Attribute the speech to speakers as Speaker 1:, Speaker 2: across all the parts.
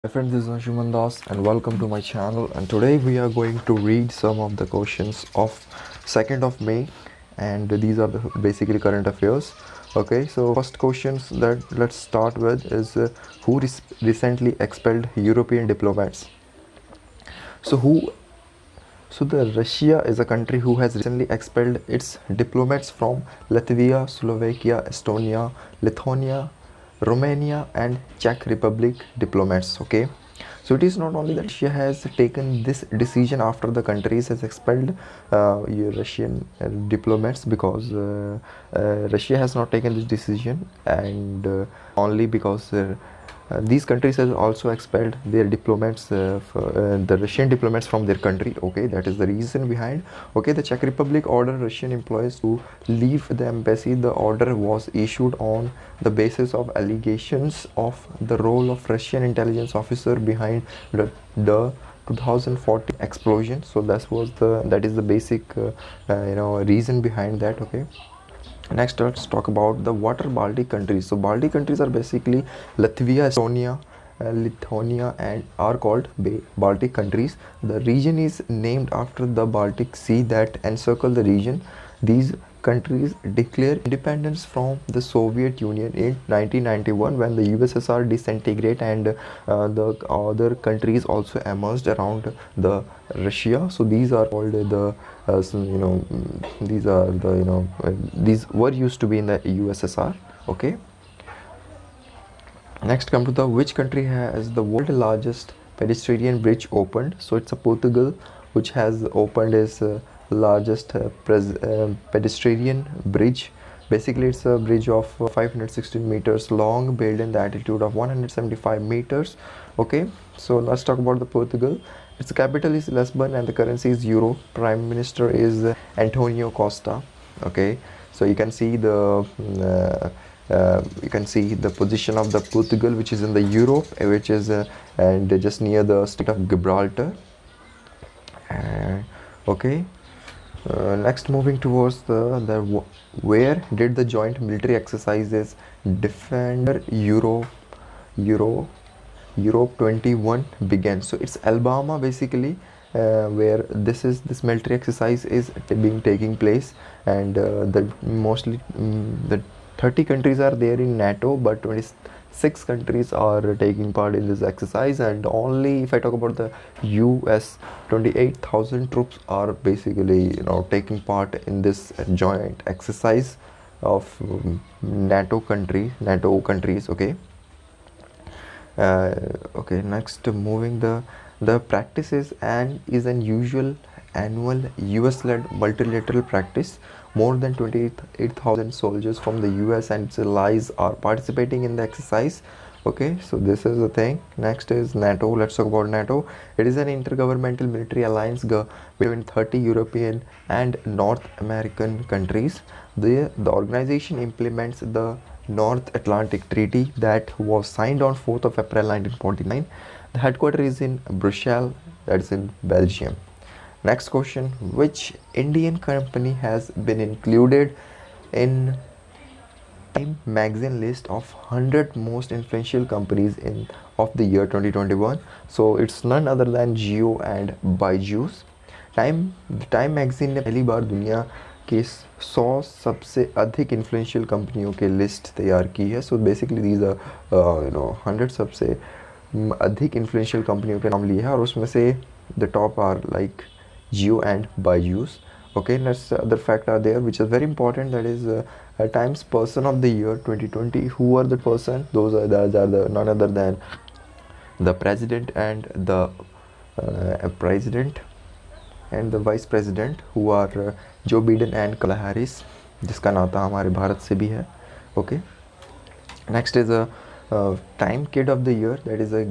Speaker 1: Hi friends, this is Anshuman and welcome to my channel, and today we are going to read some of the questions of 2nd of May, and these are the basically current affairs. Okay, so first questions that let's start with is who recently expelled European diplomats. So who so the Russia is a country who has recently expelled its diplomats from Latvia, Slovakia, Estonia, Lithuania, Romania and Czech Republic diplomats. Okay, so it is not only that Russia has taken this decision after the countries has expelled Russian diplomats, because Russia has not taken this decision, and only because these countries have also expelled their diplomats, the Russian diplomats from their country. Okay, that is the reason behind. Okay, the Czech Republic ordered Russian employees to leave the embassy. The order was issued on the basis of allegations of the role of Russian intelligence officer behind the 2014 explosion. So that is the basic reason behind that. Okay, next let's talk about the water Baltic countries. So Baltic countries are basically Latvia, Estonia, Lithuania and are called Baltic countries. The region is named after the Baltic Sea that encircle the region. These countries declared independence from the Soviet Union in 1991 when the USSR disintegrated, and the other countries also emerged around the Russia. So these are called the these are the these were used to be in the USSR. Okay, next come to the which country has the world largest pedestrian bridge opened. So it's a Portugal which has opened its largest pedestrian bridge. Basically it's a bridge of 516 meters long, built in the altitude of 175 meters. Okay, so let's talk about the Portugal. Its capital is Lisbon and the currency is euro. Prime minister is Antonio Costa. Okay, so you can see the position of the Portugal, which is in the Europe, which is and just near the state of Gibraltar. Okay, next moving towards the where did the joint military exercises Defender Europe 21 began. So it's Alabama basically, where this military exercise is being taking place, and the mostly the 30 countries are there in NATO, but 26 countries are taking part in this exercise, and only if I talk about the US, 28,000 troops are basically taking part in this joint exercise of NATO countries. Okay, okay, next moving the practices and is an usual annual US-led multilateral practice. More than 28,000 soldiers from the US and its allies are participating in the exercise. Okay, so this is the thing. Next is NATO. Let's talk about NATO. It is an intergovernmental military alliance between 30 European and North American countries. The organization implements the North Atlantic Treaty that was signed on 4th of April 1949. The headquarters is in Brussels, that is in Belgium. Next question, which Indian company has been included in Time magazine list of 100 most influential companies of the year 2021? So it's none other than Jio and Byju's. Time magazine ने पहली बार दुनिया के 100 सबसे अधिक influential कंपनियों के list तैयार की है. सो बेसिकली दीज आर 100 सबसे अधिक इन्फ्लुएंशियल कंपनियों के नाम लिए हैं, और उसमें से the top are like Jio and Byju's. Okay, next other fact are there which is very important, that is Times Person of the Year 2020. Who are the person? Those are the none other than the president and the vice president, who are Joe Biden and Kamala Harris, जिसका नाता हमारे भारत से भी है. Okay, next is a Time Kid of the Year, that is a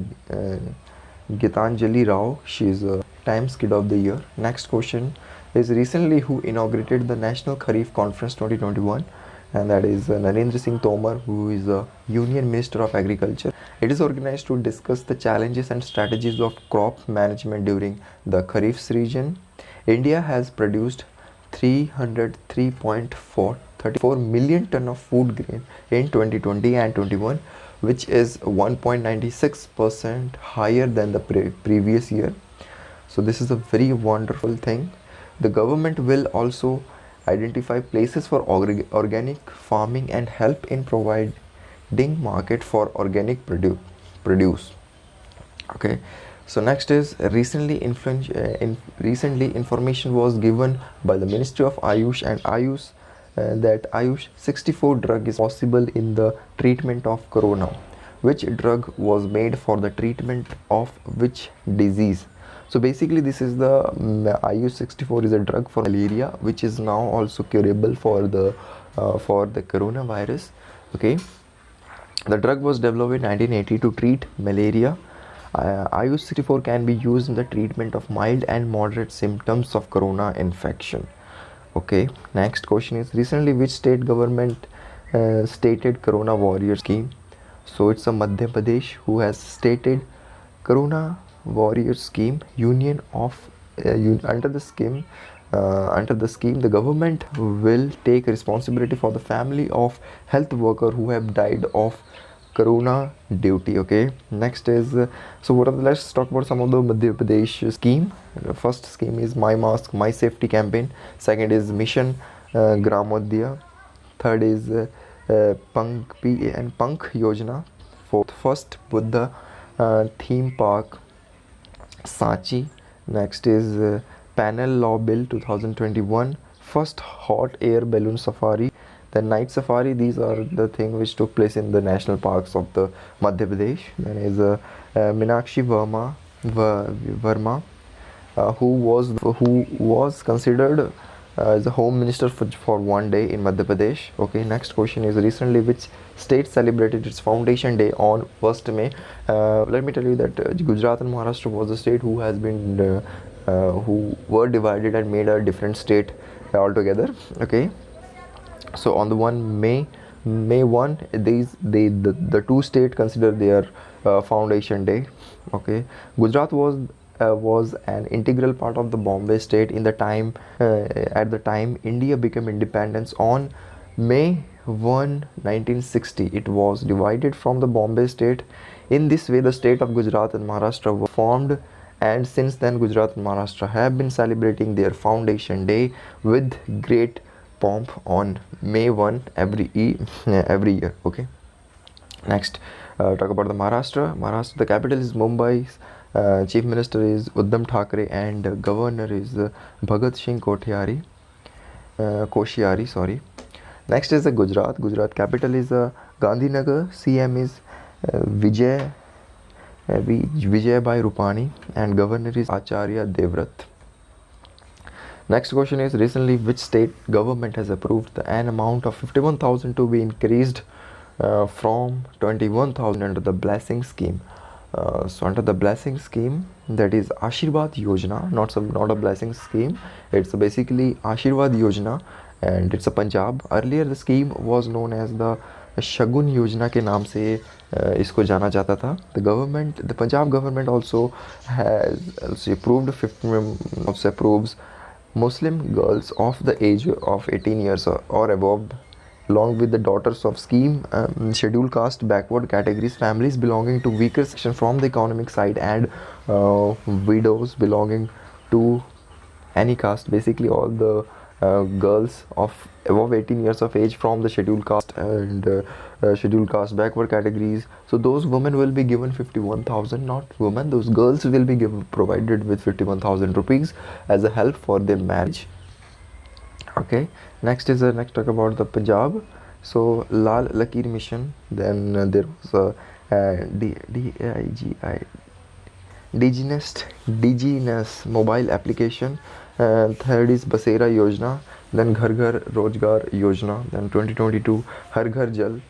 Speaker 1: Gitanjali Rao. She is a Times Kid of the Year. Next question is recently who inaugurated the National Kharif Conference 2021, and that is Narendra Singh Tomar, who is the Union Minister of Agriculture. It is organized to discuss the challenges and strategies of crop management during the Kharif season. India has produced 303.434 million ton of food grain in 2020 and 21, which is 1.96% higher than the previous year. So this is a very wonderful thing. The government will also identify places for organic farming and help in providing market for organic produce. Okay, so next is recently information was given by the Ministry of Ayush and Ayush that Ayush 64 drug is possible in the treatment of corona. Which drug was made for the treatment of which disease? So basically this is the Ayush 64 is a drug for malaria, which is now also curable for the coronavirus. Okay, the drug was developed in 1980 to treat malaria. Ayush 64 can be used in the treatment of mild and moderate symptoms of corona infection. Okay, next question is, recently which state government stated corona warrior scheme? So it's a Madhya Pradesh who has stated corona warrior scheme. Union of under the scheme the government will take responsibility for the family of health worker who have died of corona duty. Okay, next is so what are the, let's talk about some of the Madhya Pradesh scheme. The first scheme is My Mask My Safety campaign. Second is Mission Gramodya. Third is Punk P and Punk Yojana. Fourth, First Buddha Theme Park Sachi. Next is Panel Law Bill 2021. First Hot Air Balloon Safari. Then Night Safari. These are the things which took place in the national parks of the Madhya Pradesh. Then is Meenakshi Verma, who was considered as a home minister for one day in Madhya Pradesh. Okay, next question is, recently which state celebrated its foundation day on 1st May? Let me tell you that Gujarat and Maharashtra was the state who has been who were divided and made a different state altogether. Okay, so on the May 1, the two state consider their foundation day. Okay, Gujarat was an integral part of the Bombay state in the time at the time India became independence on May 1, 1960. It was divided from the Bombay state. In this way, the state of Gujarat and Maharashtra were formed, and since then Gujarat and Maharashtra have been celebrating their foundation day with great pomp on May 1 every year. Okay, next talk about the Maharashtra. The capital is Mumbai. Chief Minister is Uddham Thackeray and Governor is Bhagat Singh Koshyari. Sorry. Next is the Gujarat capital is Gandhinagar. CM is Vijay Bhai Rupani and Governor is Acharya Devrat. Next question is, recently which state government has approved an amount of 51,000 to be increased from 21,000 under the blessing scheme? So under the blessing scheme, that is Ashirwad Yojana, not a blessing scheme, it's basically Ashirwad Yojana, and it's a Punjab. Earlier the scheme was known as the Shagun Yojana के नाम से इसको जाना जाता था. The Punjab government also approves Muslim girls of the age of 18 years or above, along with the daughters of scheme, scheduled caste, backward categories, families belonging to weaker section from the economic side, and widows belonging to any caste. Basically all the girls of above 18 years of age from the scheduled caste and scheduled caste backward categories, so those women will be given 51,000, not women, those girls will be provided with 51,000 rupees as a help for their marriage. Okay, next talk about the Punjab. So Lal Lakir Mission, then there was DGNS mobile application, third is Basera Yojana, then Ghar Ghar Rozgar Yojana, then 2022 Har Ghar Jal,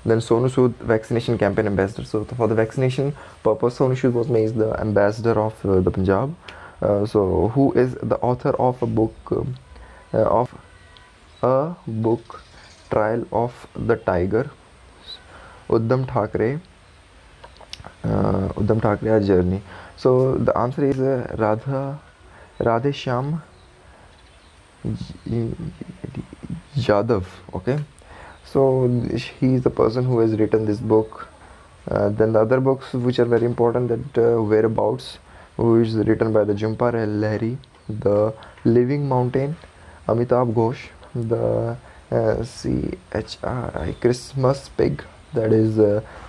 Speaker 1: then Sonu Sood vaccination campaign ambassador. So for the vaccination purpose, Sonu Sood was made the ambassador of the Punjab. So who is the author of a book Trial of the Tiger? Uddham Thackeray, A Journey. So the answer is Radheshyam Yadav. Okay, so he is the person who has written this book, Then the other books which are very important, that Whereabouts, who is written by the Jumpar El Lahiri, The Living Mountain, Amitabh Ghosh, the CHRI Christmas Pig, that is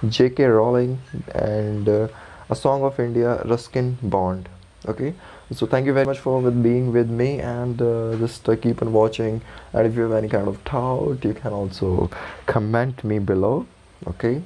Speaker 1: J.K. Rowling, and A Song of India, Ruskin Bond. Okay, so thank you very much for being with me, and just keep on watching. And if you have any kind of doubt, you can also comment me below. Okay,